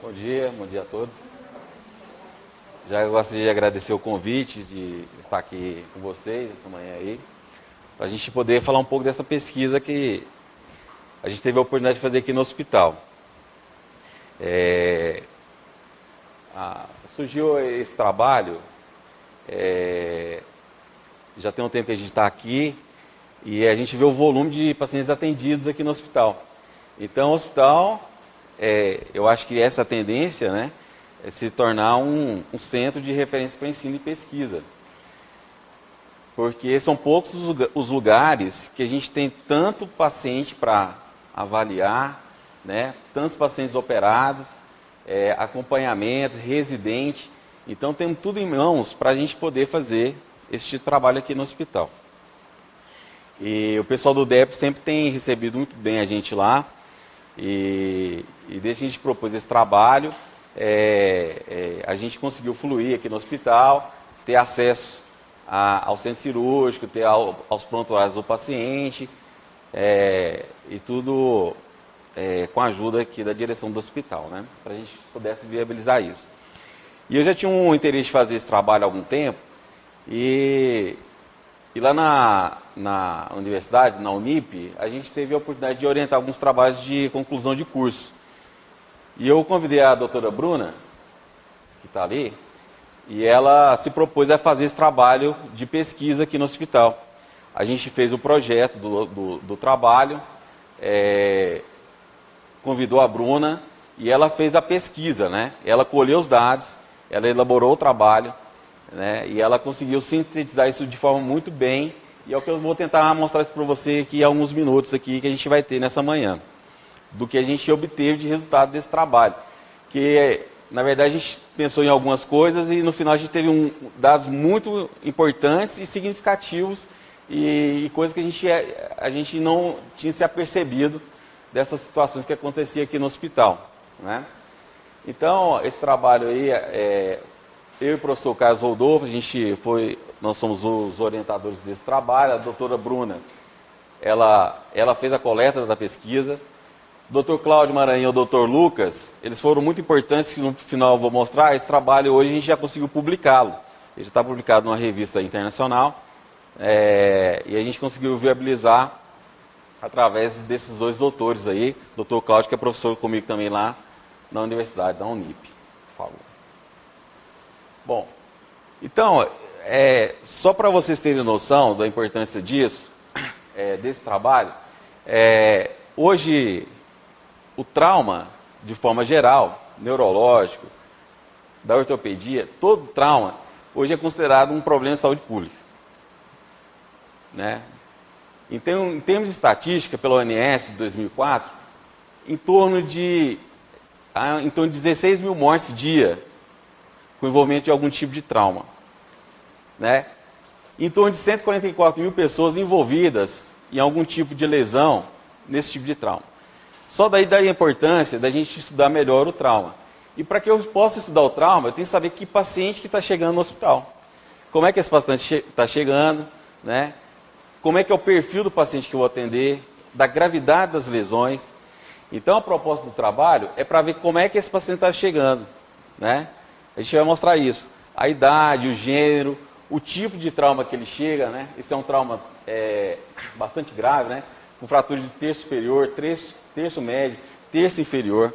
Bom dia a todos. Já gostaria de agradecer o convite de estar aqui com vocês essa manhã aí, para a gente poder falar um pouco dessa pesquisa que a gente teve a oportunidade de fazer aqui no hospital. Surgiu esse trabalho, já tem um tempo que a gente está aqui, e a gente vê o volume de pacientes atendidos aqui no hospital. Então, o hospital, eu acho que essa tendência, né, é se tornar um centro de referência para ensino e pesquisa. Porque são poucos os lugares que a gente tem tanto paciente para avaliar, né, tantos pacientes operados, acompanhamento, residente. Então, temos tudo em mãos para a gente poder fazer esse tipo de trabalho aqui no hospital. E o pessoal do DEP sempre tem recebido muito bem a gente lá. E desde que a gente propôs esse trabalho, a gente conseguiu fluir aqui no hospital, ter acesso ao centro cirúrgico, ter aos prontuários do paciente, e tudo com a ajuda aqui da direção do hospital, né, para a gente pudesse viabilizar isso. E eu já tinha um interesse de fazer esse trabalho há algum tempo, e lá na universidade, na Unip, a gente teve a oportunidade de orientar alguns trabalhos de conclusão de curso. E eu convidei a doutora Bruna, que está ali, e ela se propôs a fazer esse trabalho de pesquisa aqui no hospital. A gente fez o projeto do trabalho, convidou a Bruna, e ela fez a pesquisa, né? Ela colheu os dados, ela elaborou o trabalho, né? E ela conseguiu sintetizar isso de forma muito bem, e é o que eu vou tentar mostrar para você aqui em alguns minutos aqui que a gente vai ter nessa manhã, do que a gente obteve de resultado desse trabalho. Que, na verdade, a gente pensou em algumas coisas e no final a gente teve dados muito importantes e significativos e coisas que a gente não tinha se apercebido dessas situações que aconteciam aqui no hospital, né? Então, esse trabalho aí, eu e o professor Carlos Rodolfo, nós somos os orientadores desse trabalho. A doutora Bruna, ela fez a coleta da pesquisa. O doutor Cláudio Maranhão e o doutor Lucas, eles foram muito importantes, que no final eu vou mostrar. Esse trabalho hoje a gente já conseguiu publicá-lo. Ele já está publicado numa revista internacional, e a gente conseguiu viabilizar através desses dois doutores aí. O doutor Cláudio, que é professor comigo também lá na universidade, da Unip. Por favor. Bom, então, só para vocês terem noção da importância disso, desse trabalho, hoje o trauma, de forma geral, neurológico, da ortopedia, todo trauma, hoje é considerado um problema de saúde pública, né? Então, em termos de estatística, pela OMS de 2004, em torno de 16 mil mortes dia, com envolvimento de algum tipo de trauma, né? Em torno de 144 mil pessoas envolvidas em algum tipo de lesão nesse tipo de trauma. Só daí a importância da gente estudar melhor o trauma. E para que eu possa estudar o trauma, eu tenho que saber que paciente que está chegando no hospital. Como é que esse paciente está chegando, né? Como é que é o perfil do paciente que eu vou atender, da gravidade das lesões. Então, a proposta do trabalho é para ver como é que esse paciente está chegando, né? A gente vai mostrar isso. A idade, o gênero, o tipo de trauma que ele chega, né? Esse é um trauma bastante grave, né? Com fratura de terço superior, terço médio, terço inferior.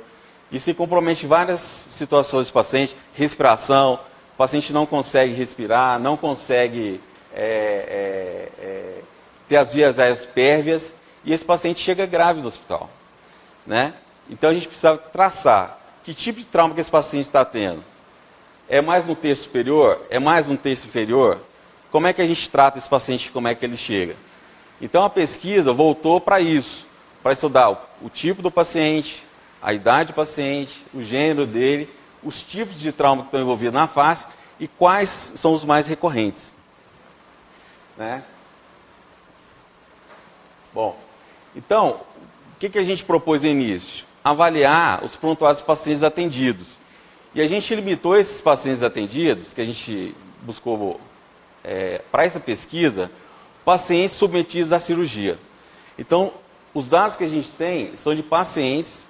Isso compromete várias situações do paciente. Respiração, o paciente não consegue respirar, não consegue ter as vias aéreas pérvias, e esse paciente chega grave no hospital, né? Então a gente precisa traçar que tipo de trauma que esse paciente está tendo. É mais no terço superior? É mais no terço inferior? Como é que a gente trata esse paciente, como é que ele chega? Então a pesquisa voltou para isso, para estudar o tipo do paciente, a idade do paciente, o gênero dele, os tipos de trauma que estão envolvidos na face e quais são os mais recorrentes, né? Bom, então, o que a gente propôs no início? Avaliar os prontuários dos pacientes atendidos. E a gente limitou esses pacientes atendidos, que a gente buscou para essa pesquisa, pacientes submetidos à cirurgia. Então, os dados que a gente tem são de pacientes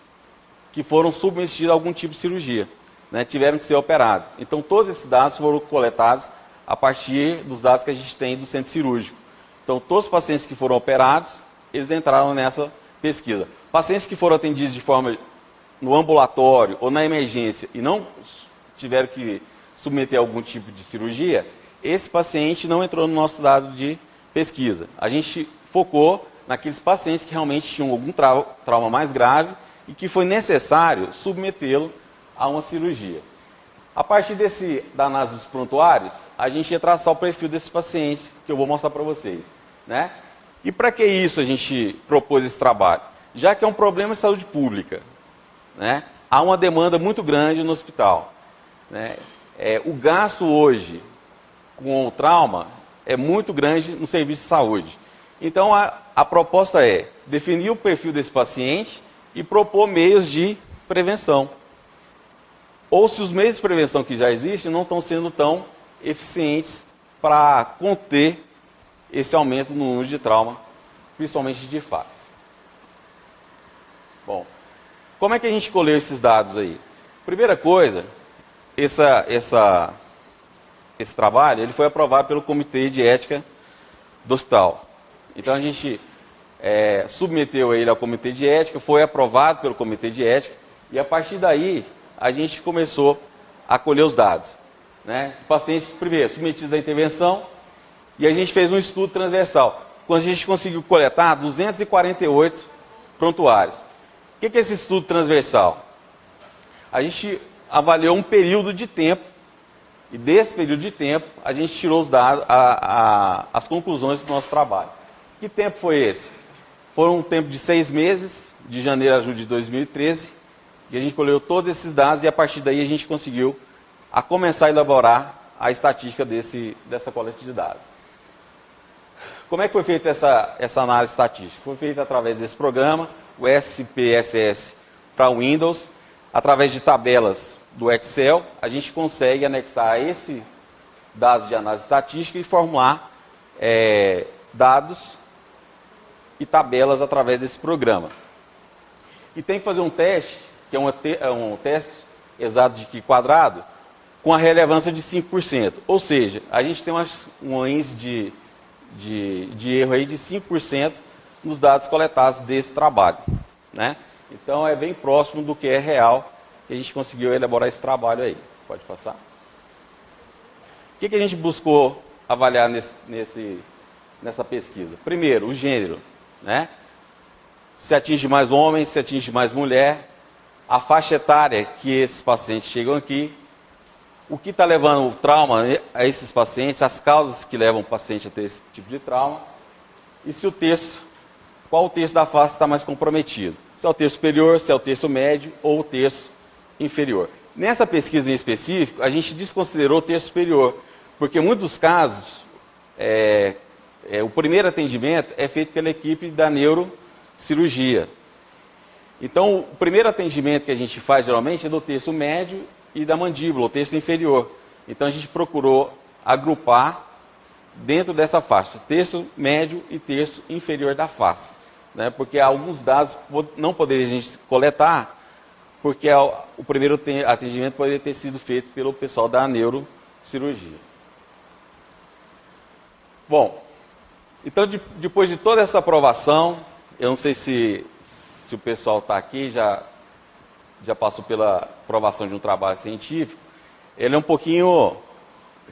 que foram submetidos a algum tipo de cirurgia, né, tiveram que ser operados. Então, todos esses dados foram coletados a partir dos dados que a gente tem do centro cirúrgico. Então, todos os pacientes que foram operados, eles entraram nessa pesquisa. Pacientes que foram atendidos de forma no ambulatório ou na emergência e não tiveram que submeter a algum tipo de cirurgia, esse paciente não entrou no nosso dado de pesquisa. A gente focou naqueles pacientes que realmente tinham algum trauma mais grave e que foi necessário submetê-lo a uma cirurgia. A partir da análise dos prontuários, a gente ia traçar o perfil desses pacientes, que eu vou mostrar para vocês, né? E para que isso a gente propôs esse trabalho? Já que é um problema de saúde pública, né? Há uma demanda muito grande no hospital, né? O gasto hoje com o trauma é muito grande no serviço de saúde. Então, a proposta é definir o perfil desse paciente e propor meios de prevenção. Ou se os meios de prevenção que já existem não estão sendo tão eficientes para conter esse aumento no número de trauma, principalmente de face. Bom, como é que a gente colheu esses dados aí? Primeira coisa, esse trabalho ele foi aprovado pelo Comitê de Ética do hospital. Então a gente submeteu ele ao Comitê de Ética, foi aprovado pelo Comitê de Ética, e a partir daí a gente começou a colher os dados, né? Pacientes, primeiro, submetidos à intervenção, e a gente fez um estudo transversal. Quando a gente conseguiu coletar 248 prontuários. O que é esse estudo transversal? A gente avaliou um período de tempo, e desse período de tempo a gente tirou os dados, as conclusões do nosso trabalho. Que tempo foi esse? Foi um tempo de 6 meses, de janeiro a julho de 2013, e a gente colheu todos esses dados e a partir daí a gente conseguiu começar a elaborar a estatística dessa coleta de dados. Como é que foi feita essa análise estatística? Foi feita através desse programa, o SPSS para Windows, através de tabelas do Excel, a gente consegue anexar esse dados de análise estatística e formular dados e tabelas através desse programa. E tem que fazer um teste, que é um teste exato de Q quadrado, com a relevância de 5%. Ou seja, a gente tem um índice de erro aí de 5% nos dados coletados desse trabalho, né? Então é bem próximo do que é real que a gente conseguiu elaborar esse trabalho aí. Pode passar? O que a gente buscou avaliar nessa pesquisa? Primeiro, o gênero, né? Se atinge mais homens, se atinge mais mulher, a faixa etária que esses pacientes chegam aqui, o que está levando o trauma a esses pacientes, as causas que levam o paciente a ter esse tipo de trauma, e se qual o terço da face está mais comprometido. Se é o terço superior, se é o terço médio ou o terço inferior. Nessa pesquisa em específico, a gente desconsiderou o terço superior, porque em muitos dos casos, o primeiro atendimento é feito pela equipe da neurocirurgia. Então, o primeiro atendimento que a gente faz, geralmente, é do terço médio e da mandíbula, o terço inferior. Então, a gente procurou agrupar dentro dessa faixa, terço médio e terço inferior da face, né? Porque alguns dados não poderia a gente coletar, porque o primeiro atendimento poderia ter sido feito pelo pessoal da neurocirurgia. Bom, então depois de toda essa aprovação, eu não sei se o pessoal está aqui, já passou pela aprovação de um trabalho científico, ele é um pouquinho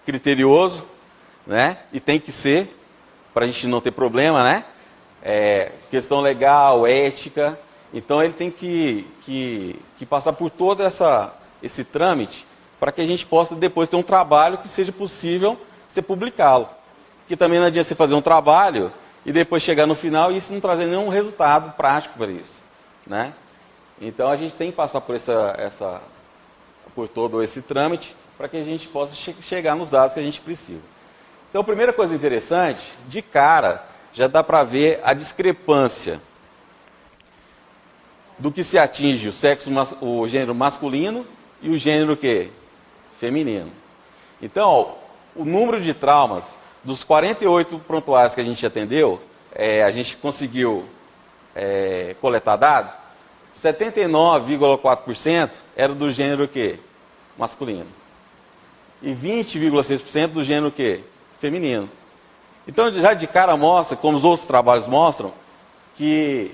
criterioso, né? E tem que ser, para a gente não ter problema, né? Questão legal, ética. Então ele tem que passar por todo esse trâmite para que a gente possa depois ter um trabalho que seja possível ser publicá-lo. Porque também não adianta você fazer um trabalho e depois chegar no final e isso não trazer nenhum resultado prático para isso, né? Então a gente tem que passar por todo esse trâmite para que a gente possa chegar nos dados que a gente precisa. Então, a primeira coisa interessante, de cara, já dá para ver a discrepância do que se atinge o gênero masculino e o gênero quê? Feminino. Então, o número de traumas dos 48 prontuários que a gente atendeu, a gente conseguiu coletar dados, 79,4% era do gênero o quê? Masculino. E 20,6% do gênero o quê? Feminino. Então, já de cara mostra, como os outros trabalhos mostram, que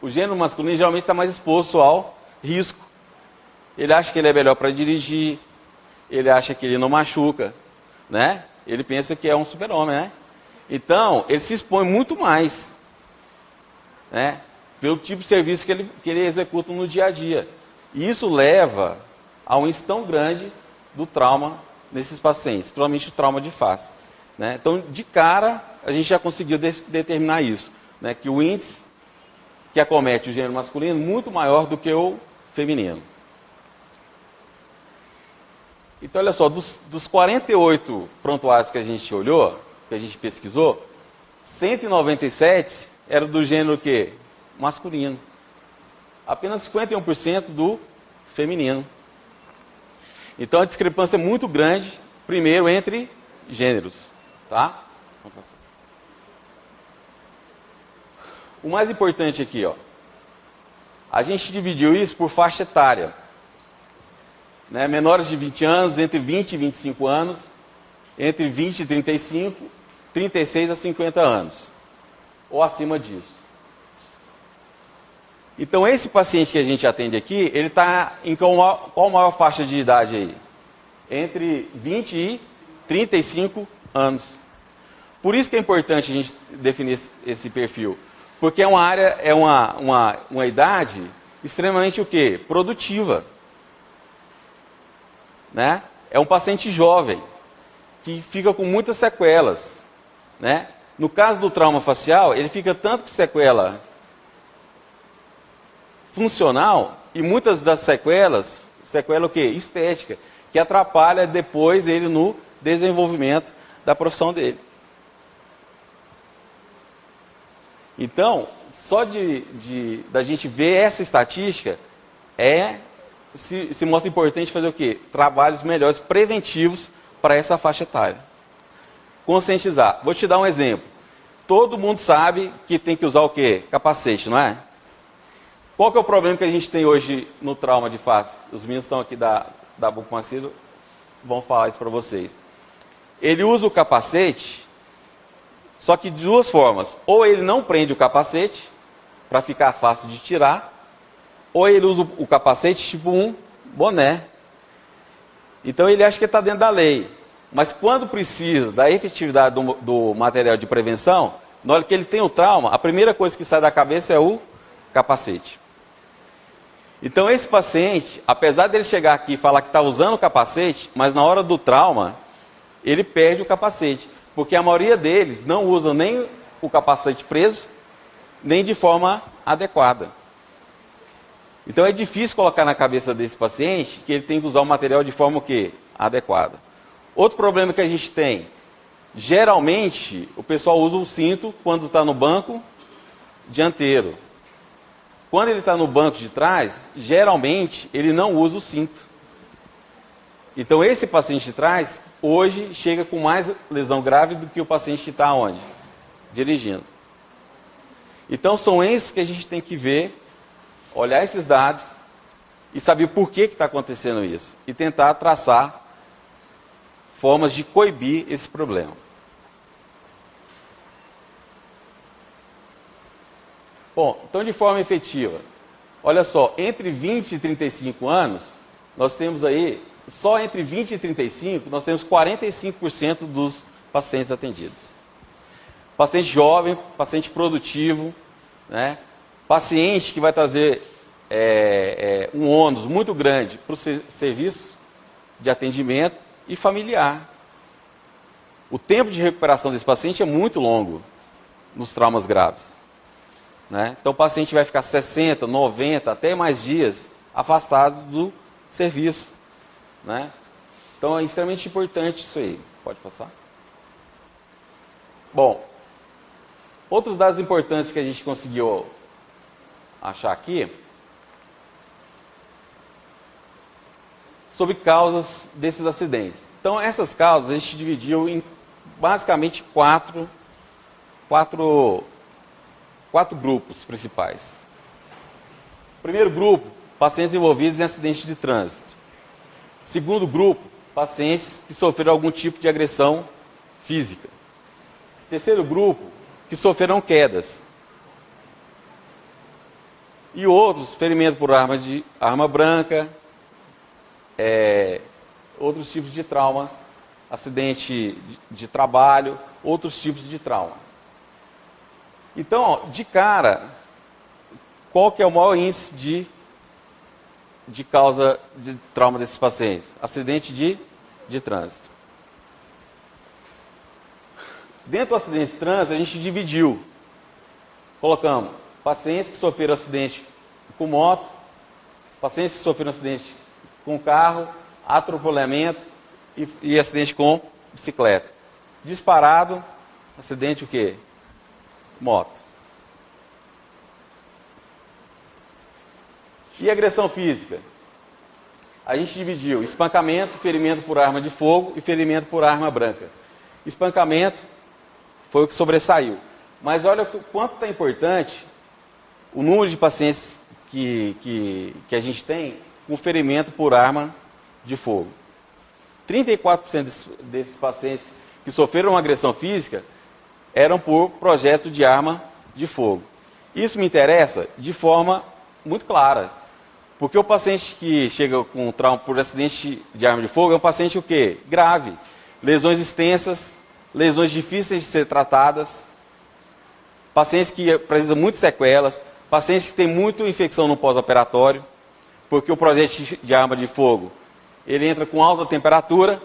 o gênero masculino geralmente está mais exposto ao risco. Ele acha que ele é melhor para dirigir, ele acha que ele não machuca, né? Ele pensa que é um super-homem, né? Então, ele se expõe muito mais, né? Pelo tipo de serviço que ele executa no dia a dia. E isso leva a um índice tão grande do trauma nesses pacientes, principalmente o trauma de face, né? Então, de cara, a gente já conseguiu determinar isso, né? Que o índice que acomete o gênero masculino é muito maior do que o feminino. Então, olha só, dos 48 prontuários que a gente olhou, que a gente pesquisou, 197 era do gênero o quê? Masculino. Apenas 51% do feminino. Então, a discrepância é muito grande, primeiro, entre gêneros. Tá? O mais importante aqui, ó, a gente dividiu isso por faixa etária. Né, menores de 20 anos, entre 20 e 25 anos, entre 20 e 35, 36 a 50 anos, ou acima disso. Então, esse paciente que a gente atende aqui, ele está em qual maior faixa de idade aí? Entre 20 e 35 anos. Por isso que é importante a gente definir esse perfil, porque é uma área, é uma idade extremamente o quê? Produtiva. Né? É um paciente jovem, que fica com muitas sequelas. Né? No caso do trauma facial, ele fica tanto com sequela funcional, e muitas das sequela o quê? Estética, que atrapalha depois ele no desenvolvimento da profissão dele. Então, só da gente ver essa estatística, se mostra importante fazer o quê? Trabalhos melhores, preventivos, para essa faixa etária. Conscientizar. Vou te dar um exemplo. Todo mundo sabe que tem que usar o quê? Capacete, não é? Qual que é o problema que a gente tem hoje no trauma de face? Os meninos estão aqui da Bucomacilo, vão falar isso para vocês. Ele usa o capacete, só que de duas formas. Ou ele não prende o capacete, para ficar fácil de tirar, ou ele usa o capacete tipo um boné. Então ele acha que está dentro da lei. Mas quando precisa da efetividade do material de prevenção, na hora que ele tem o trauma, a primeira coisa que sai da cabeça é o capacete. Então esse paciente, apesar dele chegar aqui e falar que está usando o capacete, mas na hora do trauma, ele perde o capacete. Porque a maioria deles não usam nem o capacete preso, nem de forma adequada. Então é difícil colocar na cabeça desse paciente que ele tem que usar o material de forma o quê? Adequada. Outro problema que a gente tem, geralmente o pessoal usa o cinto quando está no banco dianteiro. Quando ele está no banco de trás, geralmente ele não usa o cinto. Então esse paciente de trás, hoje, chega com mais lesão grave do que o paciente que está onde? Dirigindo. Então são esses que a gente tem que ver, olhar esses dados e saber por que está acontecendo isso. E tentar traçar formas de coibir esse problema. Bom, então de forma efetiva, olha só, entre 20 e 35 anos, nós temos aí, só entre 20 e 35, nós temos 45% dos pacientes atendidos. Paciente jovem, paciente produtivo, né? Paciente que vai trazer um ônus muito grande para o serviço de atendimento e familiar. O tempo de recuperação desse paciente é muito longo nos traumas graves. Né? Então o paciente vai ficar 60, 90, até mais dias afastado do serviço. Né? Então é extremamente importante isso aí. Pode passar? Bom, outros dados importantes que a gente conseguiu achar aqui, sobre causas desses acidentes. Então essas causas a gente dividiu em basicamente quatro grupos principais. Primeiro grupo, pacientes envolvidos em acidente de trânsito. Segundo grupo, pacientes que sofreram algum tipo de agressão física. Terceiro grupo, que sofreram quedas. E outros, ferimento por arma branca, outros tipos de trauma, acidente de trabalho, outros tipos de trauma. Então, ó, de cara, qual que é o maior índice de causa de trauma desses pacientes? Acidente de trânsito. Dentro do acidente de trânsito, a gente dividiu. Colocamos pacientes que sofreram acidente com moto, pacientes que sofreram acidente com carro, atropelamento e acidente com bicicleta. Disparado, acidente o quê? Moto. E agressão física? A gente dividiu espancamento, ferimento por arma de fogo e ferimento por arma branca. Espancamento foi o que sobressaiu. Mas olha o quanto está importante o número de pacientes que a gente tem com ferimento por arma de fogo. 34% desses pacientes que sofreram uma agressão física eram por projeto de arma de fogo. Isso me interessa de forma muito clara, porque o paciente que chega com trauma por acidente de arma de fogo é um paciente o quê? Grave. Lesões extensas, lesões difíceis de ser tratadas, pacientes que apresentam muitas sequelas, pacientes que têm muita infecção no pós-operatório, porque o projétil de arma de fogo, ele entra com alta temperatura,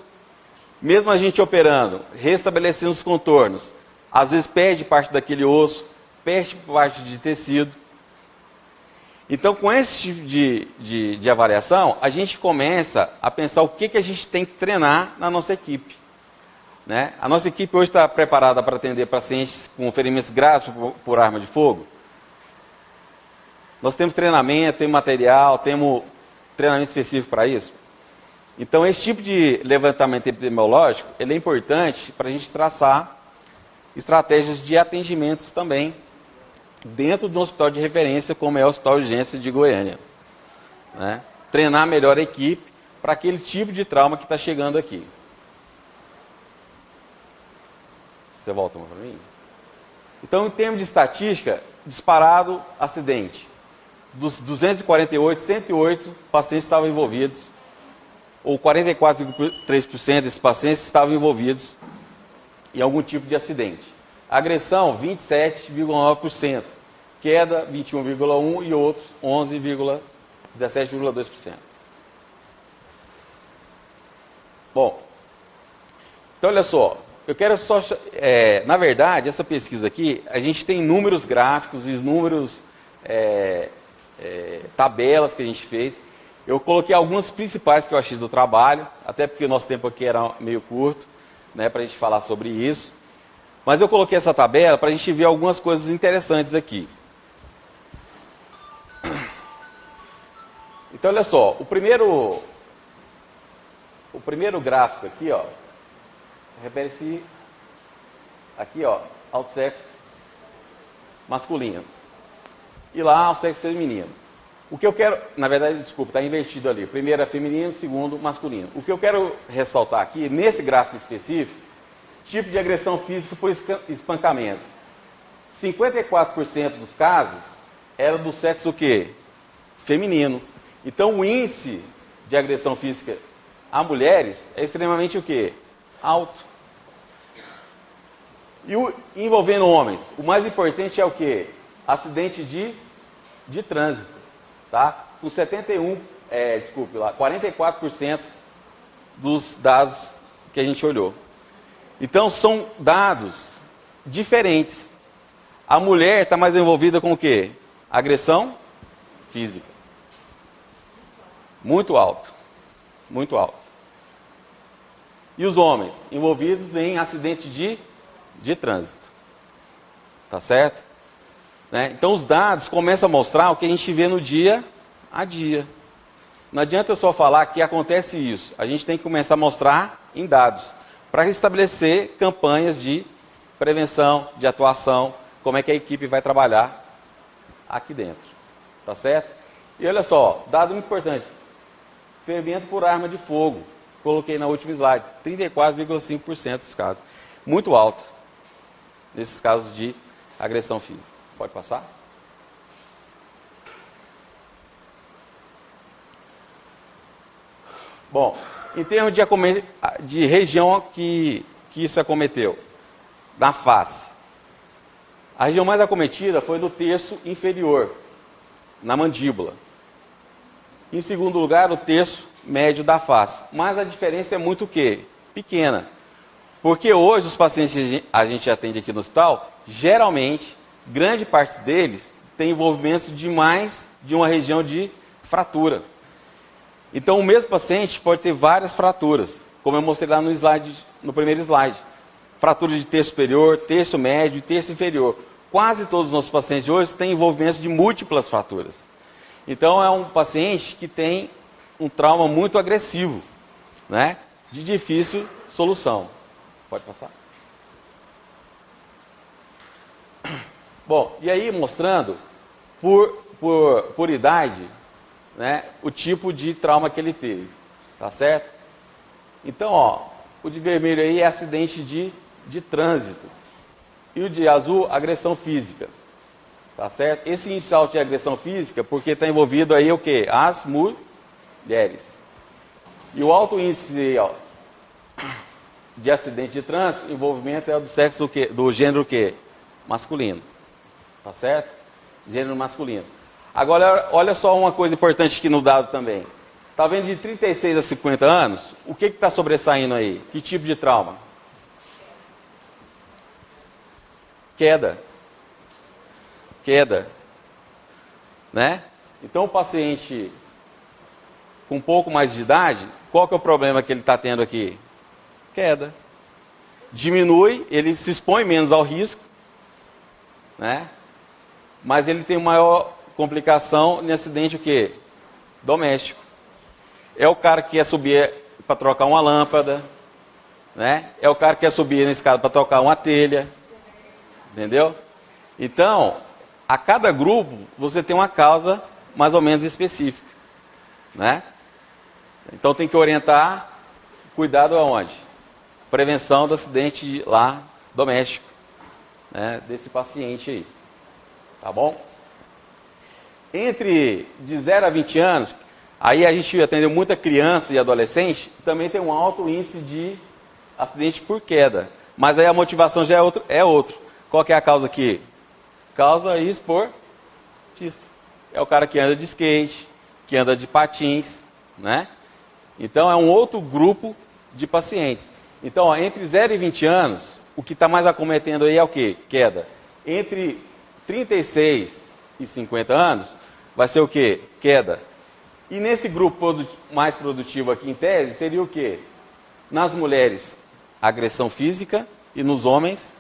mesmo a gente operando, restabelecendo os contornos, às vezes perde parte daquele osso, perde parte de tecido. Então, com esse tipo de avaliação, a gente começa a pensar o que a gente tem que treinar na nossa equipe. Né? A nossa equipe hoje está preparada para atender pacientes com ferimentos graves por arma de fogo. Nós temos treinamento, temos material, temos treinamento específico para isso. Então, esse tipo de levantamento epidemiológico, ele é importante para a gente traçar estratégias de atendimentos também dentro de um hospital de referência, como é o Hospital de Urgência de Goiânia. Né? Treinar melhor a equipe para aquele tipo de trauma que está chegando aqui. Você volta para mim? Então, em termos de estatística, disparado acidente. Dos 248, 108 pacientes estavam envolvidos, ou 44,3% desses pacientes estavam envolvidos em algum tipo de acidente. Agressão, 27,9%. Queda, 21,1% e outros, 17,2%. Bom, então olha só, eu quero só... na verdade, essa pesquisa aqui, a gente tem números gráficos e números... tabelas que a gente fez. Eu coloquei algumas principais que eu achei do trabalho, até porque o nosso tempo aqui era meio curto, né, para a gente falar sobre isso. Mas eu coloquei essa tabela para a gente ver algumas coisas interessantes aqui. Então, olha só, o primeiro gráfico aqui, ó, refere-se aqui, ó, ao sexo masculino. E lá ao sexo feminino. O que eu quero, na verdade, desculpa, está invertido ali. Primeiro é feminino, segundo masculino. O que eu quero ressaltar aqui, nesse gráfico específico, tipo de agressão física por espancamento. 54% dos casos era do sexo o quê? Feminino. Então o índice de agressão física a mulheres é extremamente o quê? Alto. E envolvendo homens, o mais importante é o quê? Acidente de trânsito, tá? Com 44% dos dados que a gente olhou. Então, são dados diferentes. A mulher está mais envolvida com o quê? Agressão física. Muito alto. Muito alto. E os homens? Envolvidos em acidente de trânsito. Tá certo? Né? Então, os dados começam a mostrar o que a gente vê no dia a dia. Não adianta só falar que acontece isso. A gente tem que começar a mostrar em dados, para estabelecer campanhas de prevenção, de atuação, como é que a equipe vai trabalhar aqui dentro. Tá certo? E olha só, dado muito importante, ferimento por arma de fogo, coloquei na última slide, 34,5% dos casos. Muito alto, nesses casos de agressão física. Pode passar? Bom, em termos de região que isso acometeu, na face. A região mais acometida foi no terço inferior, na mandíbula. Em segundo lugar, o terço médio da face. Mas a diferença é muito o quê? Pequena. Porque hoje os pacientes que a gente atende aqui no hospital, geralmente, grande parte deles tem envolvimento de mais de uma região de fratura. Então o mesmo paciente pode ter várias fraturas, como eu mostrei lá no primeiro slide. Fratura de terço superior, terço médio e terço inferior. Quase todos os nossos pacientes hoje têm envolvimento de múltiplas fraturas. Então é um paciente que tem um trauma muito agressivo, né? De difícil solução. Pode passar? Bom, e aí mostrando por idade, né, o tipo de trauma que ele teve, tá certo? Então, ó, o de vermelho aí é acidente de trânsito. E o de azul, agressão física. Tá certo? Esse índice alto de agressão física, porque está envolvido aí o quê? As mulheres. E o alto índice, ó, de acidente de trânsito, envolvimento é do sexo, do gênero o quê? Masculino. Tá certo? Gênero masculino. Agora, olha só uma coisa importante aqui no dado também. Tá vendo de 36 a 50 anos? O que está sobressaindo aí? Que tipo de trauma? Queda. Queda. Né? Então, o paciente com um pouco mais de idade, qual que é o problema que ele está tendo aqui? Queda. Diminui, ele se expõe menos ao risco, né? Mas ele tem maior complicação em acidente o quê? Doméstico. É o cara que quer subir para trocar uma lâmpada, né? É o cara que quer subir na escada para trocar uma telha. Entendeu? Então, a cada grupo você tem uma causa mais ou menos específica, né? Então tem que orientar, cuidado aonde? Prevenção do acidente lá doméstico, né, desse paciente aí. Tá bom? Entre de 0 a 20 anos, aí a gente atendeu muita criança e adolescente, também tem um alto índice de acidente por queda. Mas aí a motivação já é outro. Qual que é a causa aqui? Causa esportista. É o cara que anda de skate, que anda de patins, né? Então é um outro grupo de pacientes. Então, ó, entre 0 e 20 anos, o que está mais acometendo aí é o quê? Queda. Entre 36 e 50 anos, vai ser o quê? Queda. E nesse grupo mais produtivo aqui em tese, seria o quê? Nas mulheres, agressão física e nos homens,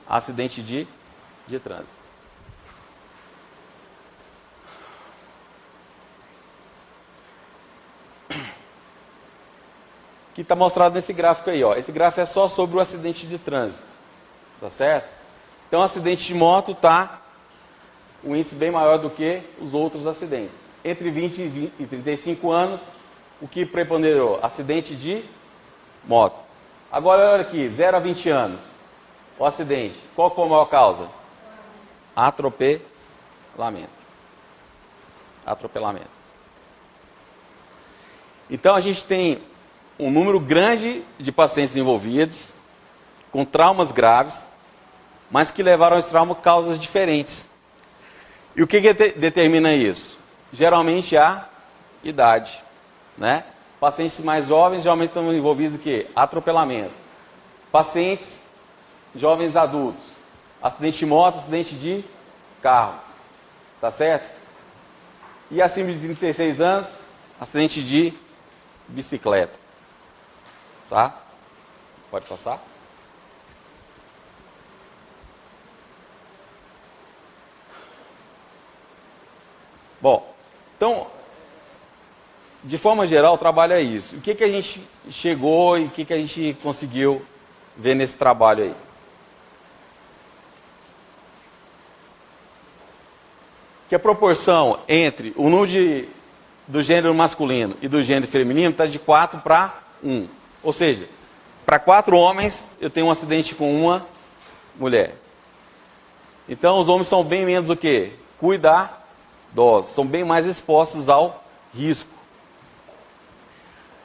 acidente de trânsito. Que está mostrado nesse gráfico aí, ó. Esse gráfico é só sobre o acidente de trânsito, tá certo? Então, o acidente de moto está um índice bem maior do que os outros acidentes. Entre 20 e 35 anos, o que preponderou? Acidente de moto. Agora, olha aqui, 0 a 20 anos, o acidente. Qual foi a maior causa? Atropelamento. Atropelamento. Então, a gente tem um número grande de pacientes envolvidos, com traumas graves, mas que levaram a esse trauma causas diferentes. E o que determina isso? Geralmente a idade, né? Pacientes mais jovens geralmente estão envolvidos em quê? Atropelamento. Pacientes jovens adultos, acidente de moto, acidente de carro, tá certo? E acima de 36 anos, acidente de bicicleta, tá? Pode passar? Bom, então, de forma geral, o trabalho é isso. O que a gente chegou e o que a gente conseguiu ver nesse trabalho aí? Que que a proporção entre o número do gênero masculino e do gênero feminino está de 4 para 1. Ou seja, para 4 homens, eu tenho um acidente com uma mulher. Então, os homens são bem menos o quê? Cuidadosos, são bem mais expostos ao risco.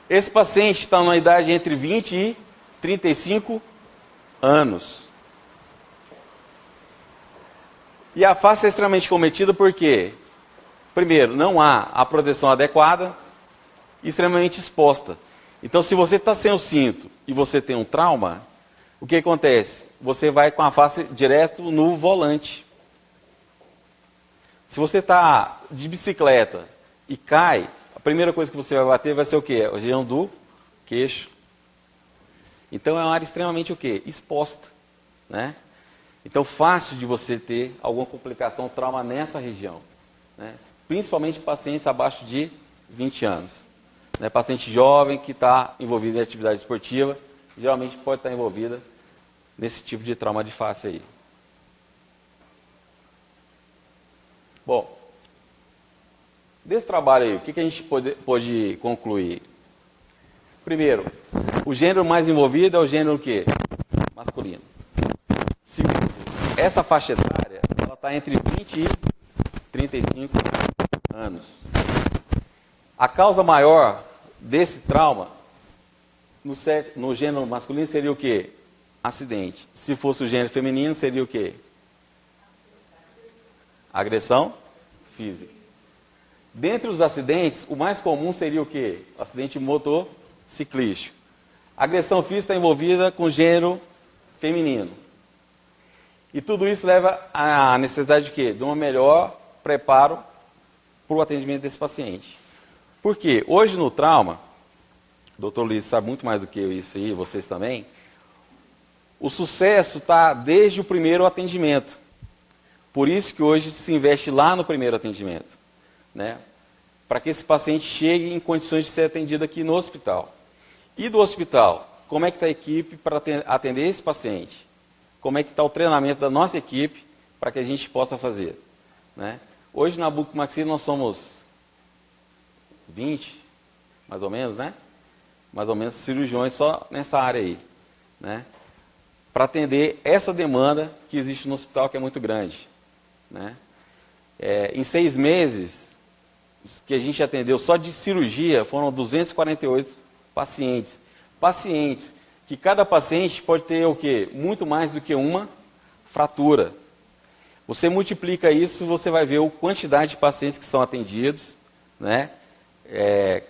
Esse paciente está na idade entre 20 e 35 anos. E a face é extremamente cometida porque, primeiro, não há a proteção adequada e extremamente exposta. Então, se você está sem o cinto e você tem um trauma, o que acontece? Você vai com a face direto no volante. Se você está de bicicleta e cai, a primeira coisa que você vai bater vai ser o quê? A região do queixo. Então, é uma área extremamente o quê? Exposta, né? Então, fácil de você ter alguma complicação, trauma nessa região, né? Principalmente pacientes abaixo de 20 anos. Né? Paciente jovem que está envolvido em atividade esportiva, geralmente pode estar envolvida nesse tipo de trauma de face aí. Bom, desse trabalho aí, o que a gente pode concluir? Primeiro, o gênero mais envolvido é o gênero o quê? Masculino. Segundo, essa faixa etária, ela está entre 20 e 35 anos. A causa maior desse trauma no gênero masculino seria o quê? Acidente. Se fosse o gênero feminino, seria o quê? Agressão física. Dentre os acidentes, o mais comum seria o quê? Acidente motociclístico. A agressão física está envolvida com o gênero feminino. E tudo isso leva à necessidade de quê? De um melhor preparo para o atendimento desse paciente. Por quê? Hoje no trauma, o doutor Luiz sabe muito mais do que isso aí, vocês também, o sucesso está desde o primeiro atendimento. Por isso que hoje se investe lá no primeiro atendimento, né? Para que esse paciente chegue em condições de ser atendido aqui no hospital. E do hospital, como é que está a equipe para atender esse paciente? Como é que está o treinamento da nossa equipe para que a gente possa fazer, né? Hoje na Bucomaxi nós somos 20, mais ou menos, né? Mais ou menos cirurgiões só nessa área aí, né? Para atender essa demanda que existe no hospital, que é muito grande, né? Em 6 meses que a gente atendeu só de cirurgia, foram 248 pacientes. Pacientes que cada paciente pode ter o quê? Muito mais do que uma fratura. Você multiplica isso, você vai ver a quantidade de pacientes que são atendidos, né?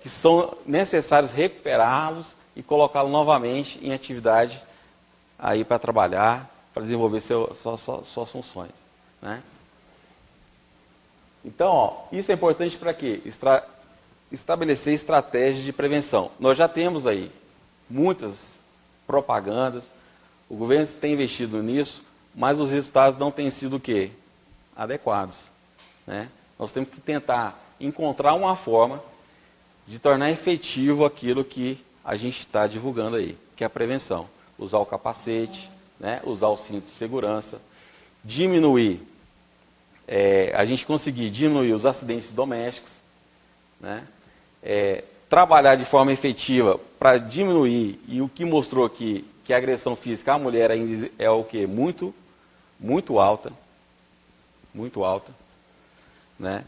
Que são necessários recuperá-los e colocá-los novamente em atividade aí para trabalhar, para desenvolver suas funções, né? Então, ó, isso é importante para quê? Estabelecer estratégias de prevenção. Nós já temos aí muitas propagandas, o governo tem investido nisso, mas os resultados não têm sido o quê? Adequados, né? Nós temos que tentar encontrar uma forma de tornar efetivo aquilo que a gente está divulgando aí, que é a prevenção. Usar o capacete, né? Usar o cinto de segurança, diminuir, a gente conseguir diminuir os acidentes domésticos, né? Trabalhar de forma efetiva para diminuir, e o que mostrou aqui, que a agressão física à mulher ainda é o quê? Muito alta, né?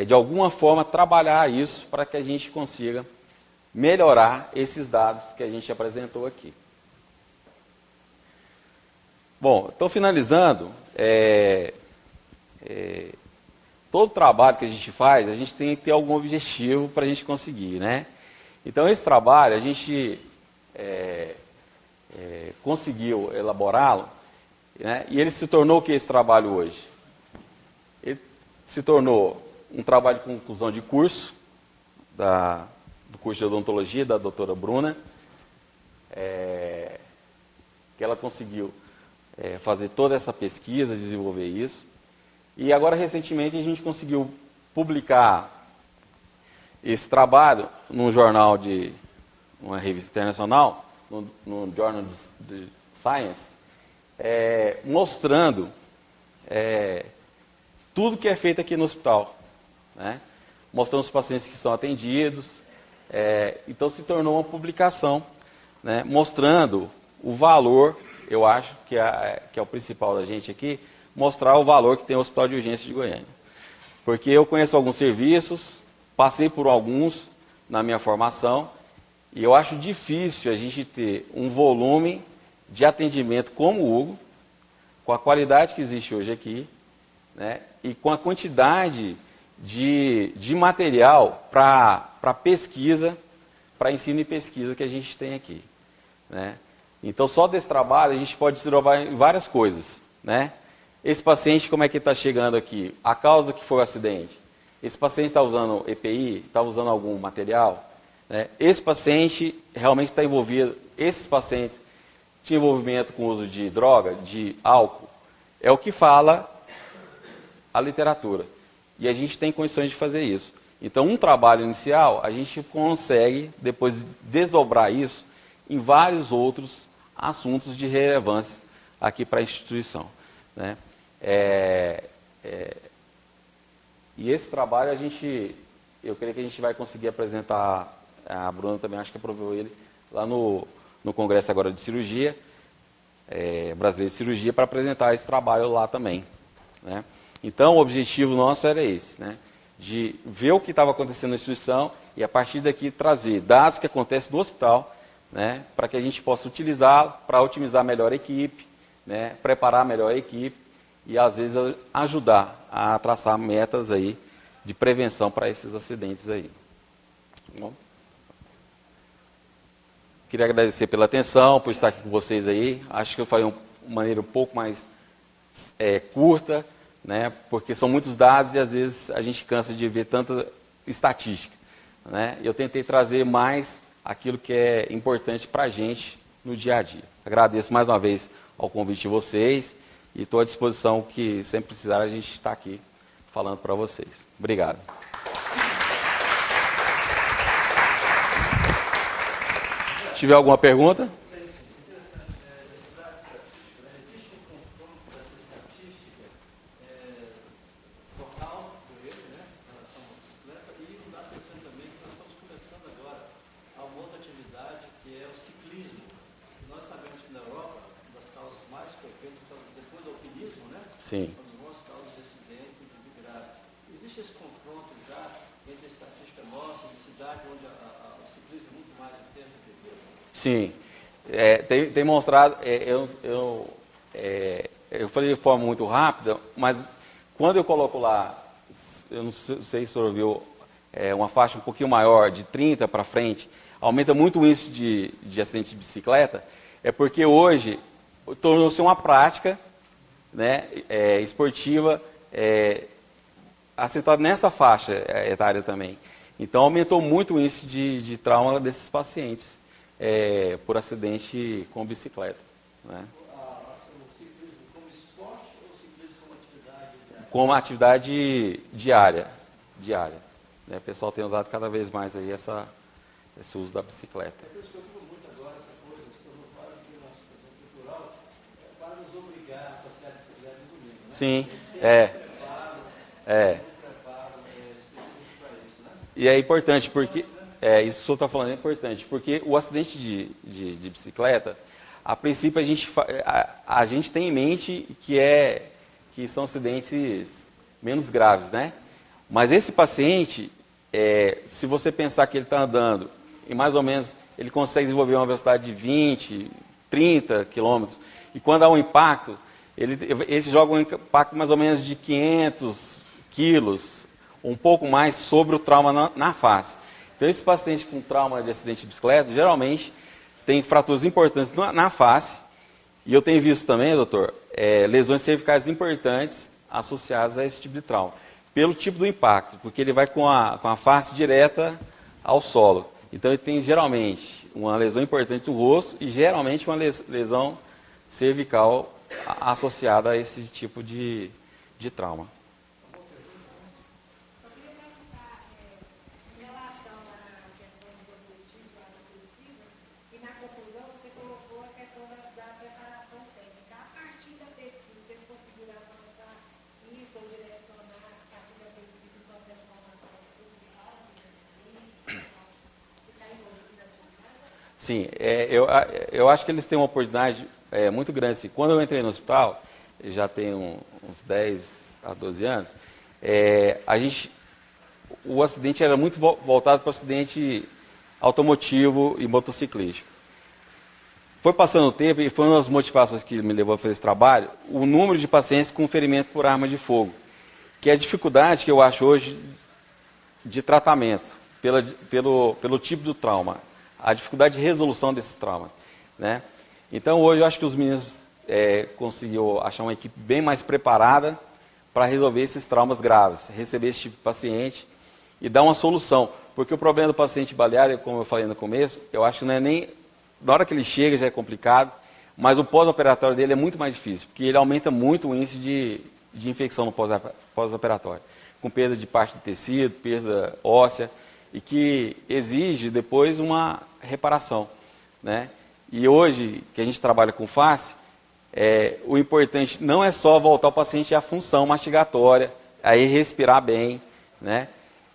De alguma forma trabalhar isso para que a gente consiga melhorar esses dados que a gente apresentou aqui. Bom, estou finalizando. Todo trabalho que a gente faz, a gente tem que ter algum objetivo para a gente conseguir, né? Então, esse trabalho, a gente conseguiu elaborá-lo, né? E ele se tornou o que esse trabalho hoje? Ele se tornou um trabalho de conclusão de curso, do curso de odontologia da doutora Bruna, que ela conseguiu fazer toda essa pesquisa, desenvolver isso. E agora, recentemente, a gente conseguiu publicar esse trabalho num jornal uma revista internacional, no Journal de Science, mostrando tudo que é feito aqui no hospital, né? Mostrando os pacientes que são atendidos. Então se tornou uma publicação, né? Mostrando o valor, eu acho que é o principal da gente aqui, mostrar o valor que tem o Hospital de Urgência de Goiânia. Porque eu conheço alguns serviços, passei por alguns na minha formação, e eu acho difícil a gente ter um volume de atendimento como o Hugo, com a qualidade que existe hoje aqui, né, e com a quantidade de material para pesquisa, para ensino e pesquisa que a gente tem aqui, né. Então, só desse trabalho, a gente pode desenvolver em várias coisas, né. Esse paciente, como é que está chegando aqui? A causa que foi o acidente. Esse paciente está usando EPI, está usando algum material, né. Esse paciente realmente está envolvido, esses pacientes tinham envolvimento com o uso de droga, de álcool, é o que fala a literatura. E a gente tem condições de fazer isso. Então, um trabalho inicial, a gente consegue, depois, desdobrar isso em vários outros assuntos de relevância aqui para a instituição, né? E esse trabalho, eu creio que a gente vai conseguir apresentar, a Bruna também acho que aprovou ele, lá no Congresso agora de Cirurgia, Brasileiro de Cirurgia, para apresentar esse trabalho lá também, né? Então, o objetivo nosso era esse, né? De ver o que estava acontecendo na instituição e, a partir daqui, trazer dados que acontecem no hospital, né? Para que a gente possa utilizá-lo para otimizar melhor a equipe, né? Preparar melhor a equipe e, às vezes, ajudar a traçar metas aí de prevenção para esses acidentes aí. Bom, queria agradecer pela atenção, por estar aqui com vocês aí. Acho que eu falei de uma maneira um pouco mais curta, né? Porque são muitos dados e às vezes a gente cansa de ver tanta estatística, né? Eu tentei trazer mais aquilo que é importante para a gente no dia a dia. Agradeço mais uma vez ao convite de vocês e estou à disposição, que sempre precisar a gente está aqui falando para vocês. Obrigado. Se tiver alguma pergunta? Sim. Existe esse confronto já entre a estatística nossa de cidade onde o ciclismo é muito mais intenso do que aqui? Sim. Tem mostrado, eu falei de forma muito rápida, mas quando eu coloco lá, eu não sei se o senhor viu, uma faixa um pouquinho maior, de 30 para frente, aumenta muito o índice de acidente de bicicleta, é porque hoje tornou-se uma prática, né, esportiva, acentuada nessa faixa etária também. Então, aumentou muito o índice de trauma desses pacientes por acidente com bicicleta, né? O ciclismo como esporte ou o ciclismo como atividade diária? Como atividade diária, né? O pessoal tem usado cada vez mais aí esse uso da bicicleta. Eu preocupo muito agora essa coisa, se tornou quase que uma situação cultural, para nos obrigar a passear de bicicleta no domingo, né? Sim, Preparo específico para isso, né? E é importante porque, isso que o senhor está falando é importante, porque o acidente de bicicleta, a princípio a gente tem em mente que são acidentes menos graves, né? Mas esse paciente, se você pensar que ele está andando e mais ou menos ele consegue desenvolver uma velocidade de 20, 30 quilômetros, e quando há um impacto, ele joga um impacto mais ou menos de 500 quilos, um pouco mais, sobre o trauma na face. Então, esse paciente com trauma de acidente de bicicleta, geralmente, tem fraturas importantes na face, e eu tenho visto também, doutor, lesões cervicais importantes associadas a esse tipo de trauma, pelo tipo do impacto, porque ele vai com a face direta ao solo. Então, ele tem, geralmente, uma lesão importante do rosto e, geralmente, uma lesão cervical associada a esse tipo de trauma. Só queria perguntar, em relação à questão dos objetivos lá da pesquisa, e na conclusão você colocou a questão da preparação técnica. A partir da pesquisa, vocês conseguiram avançar isso ou direcionar Sim, eu acho que eles têm uma oportunidade muito grande. Assim. Quando eu entrei no hospital, já tem uns 10 a 12 anos, o acidente era muito voltado para o acidente automotivo e motociclístico. Foi passando o tempo, e foi uma das motivações que me levou a fazer esse trabalho, o número de pacientes com ferimento por arma de fogo, que é a dificuldade que eu acho hoje de tratamento, pelo tipo do trauma, a dificuldade de resolução desses traumas. Né? Então, hoje, eu acho que os meninos conseguiram achar uma equipe bem mais preparada para resolver esses traumas graves, receber esse tipo de paciente e dar uma solução. Porque o problema do paciente baleado, como eu falei no começo, eu acho que não é nem... Na hora que ele chega já é complicado, mas o pós-operatório dele é muito mais difícil, porque ele aumenta muito o índice de infecção no pós-operatório, com perda de parte do tecido, perda óssea, e que exige depois uma reparação. Né? E hoje, que a gente trabalha com face, o importante não é só voltar o paciente à função mastigatória, aí respirar bem, né?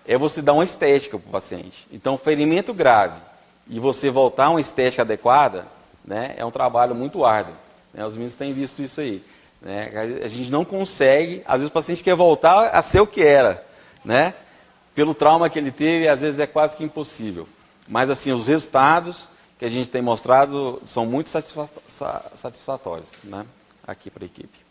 É você dar uma estética para o paciente. Então, ferimento grave e você voltar a uma estética adequada, né, é um trabalho muito árduo. Né? Os meninos têm visto isso aí. Né? A gente não consegue, às vezes o paciente quer voltar a ser o que era, né? Pelo trauma que ele teve, às vezes é quase que impossível. Mas assim, os resultados que a gente tem mostrado são muito satisfatórios, né? Aqui para a equipe.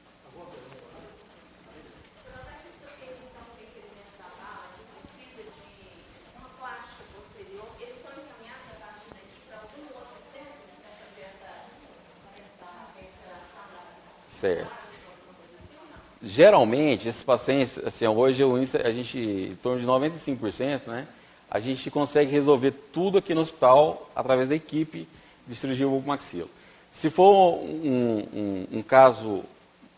Certo. Geralmente, esses pacientes, assim, hoje a gente, em torno de 95%, né, a gente consegue resolver tudo aqui no hospital através da equipe de cirurgia bucomaxilo. Se for um caso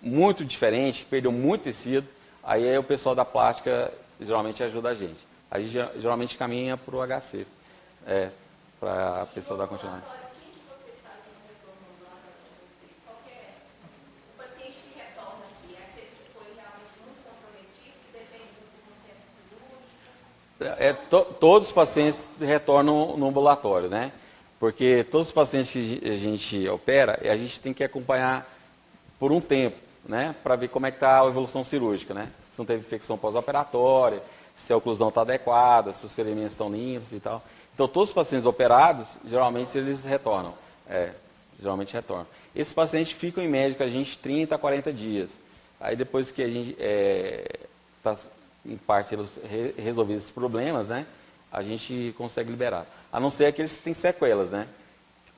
muito diferente, que perdeu muito tecido, aí o pessoal da plástica geralmente ajuda a gente. A gente geralmente caminha para o HC, para a pessoa dar continuidade. Todos os pacientes retornam no ambulatório, né? Porque todos os pacientes que a gente opera, a gente tem que acompanhar por um tempo, né? Para ver como é que está a evolução cirúrgica, né? Se não teve infecção pós-operatória, se a oclusão está adequada, se os ferimentos estão limpos e tal. Então, todos os pacientes operados, geralmente eles retornam. Geralmente retornam. Esses pacientes ficam em média com a gente 30 a 40 dias. Aí depois que a gente está... em parte resolver esses problemas, né, a gente consegue liberar. A não ser aqueles que têm sequelas, né,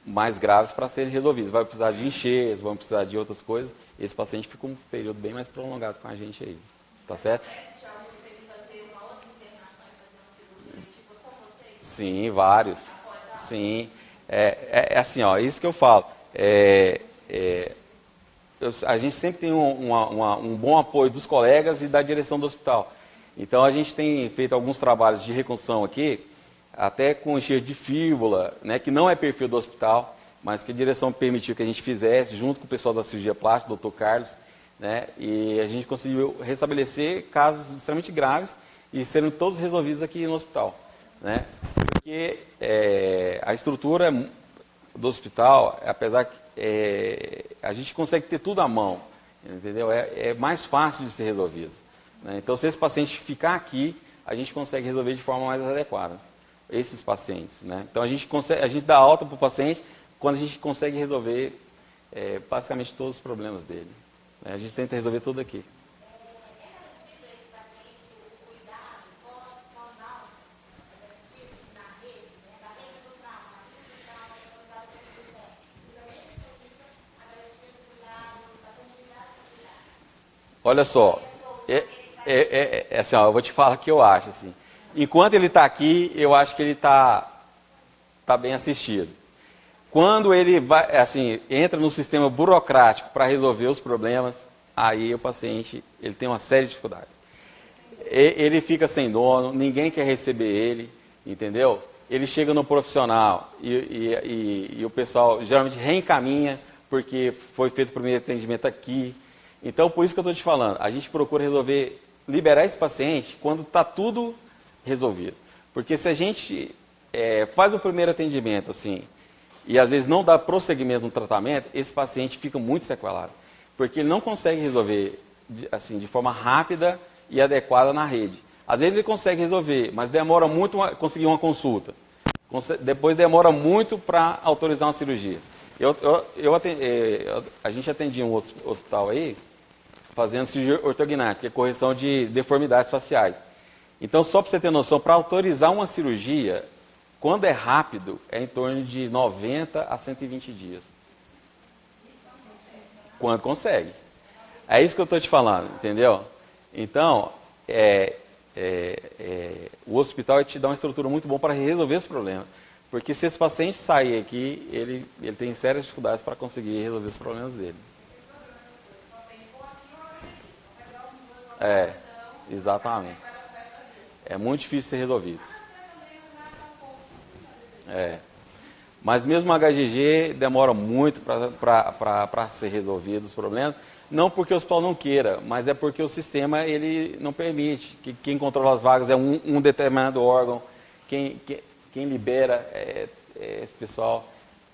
mais graves para serem resolvidos. Vai precisar de enxertos, vão precisar de outras coisas. Esse paciente fica um período bem mais prolongado com a gente aí. Tá certo? Sim, vários. Sim. Assim, ó, isso que eu falo. A gente sempre tem um bom apoio dos colegas e da direção do hospital. Então, a gente tem feito alguns trabalhos de reconstrução aqui, até com enxerto de fíbula, né, que não é perfil do hospital, mas que a direção permitiu que a gente fizesse, junto com o pessoal da cirurgia plástica, o Dr. Carlos, né, e a gente conseguiu restabelecer casos extremamente graves e serem todos resolvidos aqui no hospital. Né, porque a estrutura do hospital, apesar que a gente consegue ter tudo à mão, entendeu? É mais fácil de ser resolvido. Né? Então, se esse paciente ficar aqui, a gente consegue resolver de forma mais adequada. Esses pacientes. Né? Então, a gente dá alta para o paciente quando a gente consegue resolver basicamente todos os problemas dele. Né? A gente tenta resolver tudo aqui. Olha só, assim, ó, eu vou te falar o que eu acho. Assim. Enquanto ele está aqui, eu acho que ele está bem assistido. Quando ele vai, assim, entra no sistema burocrático para resolver os problemas, aí o paciente ele tem uma série de dificuldades. Ele fica sem dono, ninguém quer receber ele, entendeu? Ele chega no profissional e o pessoal geralmente reencaminha, porque foi feito o primeiro atendimento aqui. Então, por isso que eu estou te falando, a gente procura liberar esse paciente quando está tudo resolvido. Porque se a gente faz o primeiro atendimento, assim, e às vezes não dá prosseguimento no tratamento, esse paciente fica muito sequelado, porque ele não consegue resolver assim, de forma rápida e adequada na rede. Às vezes ele consegue resolver, mas demora muito conseguir uma consulta. Depois demora muito para autorizar uma cirurgia. A gente atendia um hospital aí, fazendo cirurgia ortognática, que é correção de deformidades faciais. Então, só para você ter noção, para autorizar uma cirurgia, quando é rápido, é em torno de 90 a 120 dias. Quando consegue. É isso que eu estou te falando, entendeu? Então, o hospital vai te dar uma estrutura muito boa para resolver esse problema. Porque se esse paciente sair aqui, ele tem sérias dificuldades para conseguir resolver os problemas dele. Exatamente. É muito difícil ser resolvidos. Mas mesmo o HGG demora muito para ser resolvido os problemas. Não porque o hospital não queira, mas é porque o sistema ele não permite. Quem controla as vagas é um determinado órgão. Quem libera esse pessoal.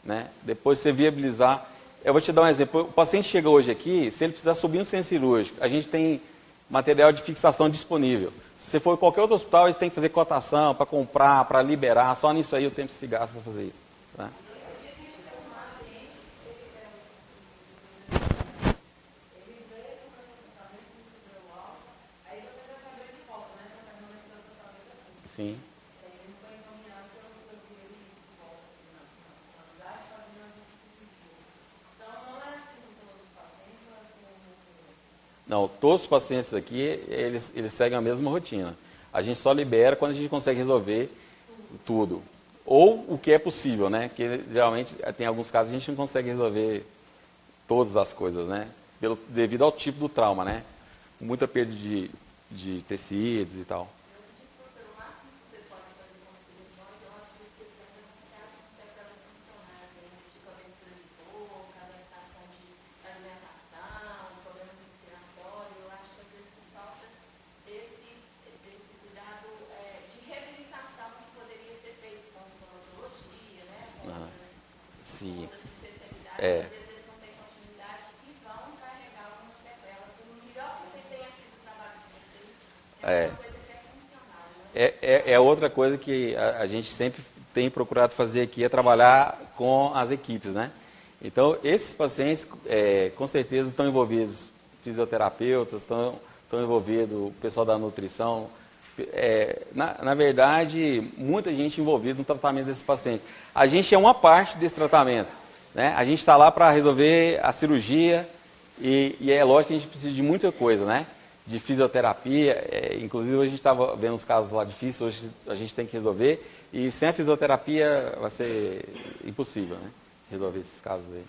Né? Depois você viabilizar. Eu vou te dar um exemplo. O paciente chega hoje aqui, se ele precisar subir um centro cirúrgico, a gente tem material de fixação disponível. Se você for em qualquer outro hospital, eles têm que fazer cotação para comprar, para liberar. Só nisso aí o tempo se gasta para fazer isso. Né? Sim. Não, todos os pacientes aqui, eles seguem a mesma rotina. A gente só libera quando a gente consegue resolver tudo. Ou o que é possível, né? Porque geralmente tem alguns casos que a gente não consegue resolver todas as coisas, né? Devido ao tipo do trauma, né? Muita perda de tecidos e tal. Sim. Às vezes eles não têm continuidade e vão carregar alguma sequela. Por melhor que tenha sido o trabalho de vocês, é uma coisa que é funcional. É outra coisa que a gente sempre tem procurado fazer aqui, é trabalhar com as equipes, né? Então, esses pacientes, com certeza, estão envolvidos fisioterapeutas, estão envolvidos o pessoal da nutrição. Na verdade, muita gente envolvida no tratamento desses pacientes. A gente é uma parte desse tratamento, né? A gente está lá para resolver a cirurgia e é lógico que a gente precisa de muita coisa, né? De fisioterapia, inclusive hoje a gente estava vendo uns casos lá difíceis, hoje a gente tem que resolver e sem a fisioterapia vai ser impossível, né? Resolver esses casos aí.